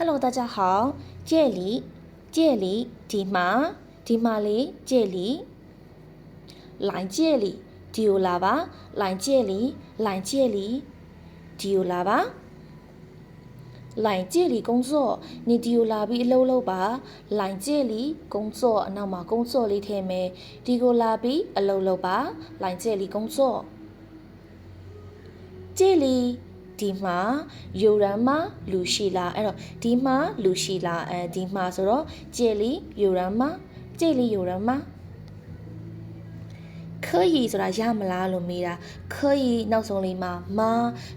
Hello， 大家好，这里ဒီမှာလေး这里来这里ဒီကိုလာပါ来这里ဒီကိုလာပါ来这里工作你ဒီကိုလာပြီးအလုပ်လုပ်ပါ来这里工作အနောက်မှာ工作လေးထည့်မယ်ဒီကိုလာပြီးအလုပ်လုပ်ပါ来这里工作这里ဒီမှာ有人吗လူရှိလားအဲ့တော့ဒီမှာလူရှိလားဒီမှာဆိုတော့这里有人吗这里有人吗可以ဆိုတာရမလားလို့မေးတာ可以နောက်ဆုံးလေးမှာမ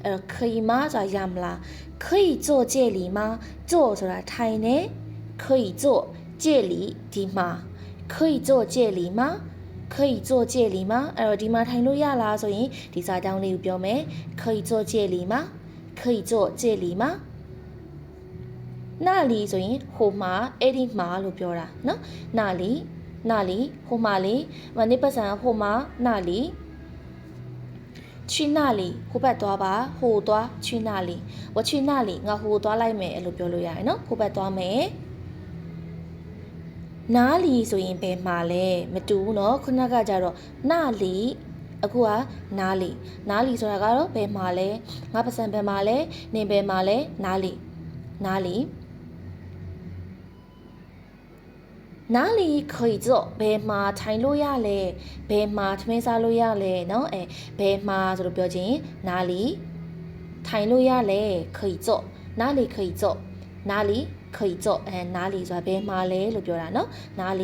အဲ့တော့可以吗ဆိုတာရမလား可以坐这里吗坐ဆိုတာထိုင်နေ可以坐这里ဒီမှာ可以坐这里吗可以坐这里吗အဲ့တော့ဒီမှာထိုင်လို့ရလားဆိုရင်ဒီစာကြောင်းလေးကိုပြောမယ်可以坐这里吗可以坐这里吗那里ဆိုရင်ဟိုမှာအဲ့ဒီမှာလို့ပြောတာเนาะ那里ဟိုမှာလေမနေ့ပတ်စံဟိုမှာ那里去那里ဟိုဘက်သွားပါဟိုသွား去那里我去那里ငါဟိုသွားလိုက်မယ်အဲ့လိုပြောလို့ရတယ်เนาะဟိုဘက်သွားမယ်哪里ဆိုရင်ဘယ်မှာလဲမတူဘူးเนาะခုနကကြတော့那里အခုက哪里ဆိုတာကတော့ဘယ်မှာလဲငါပတ်စံဘယ်မှာလဲနင်ဘယ်မှာလဲ哪里哪里可以做ဘယ်မှာထိုင်လို့ရလဲဘယ်မှာထမင်းစားလို့ရလဲเนาะဘယ်မှာဆိုလို့ပြောချင်း哪里ထိုင်လို့ရလဲ可以做哪里可以做哪里可以做哪里ဆိုတာဘယ်မှာလဲလို့ပြောတာเนาะ哪里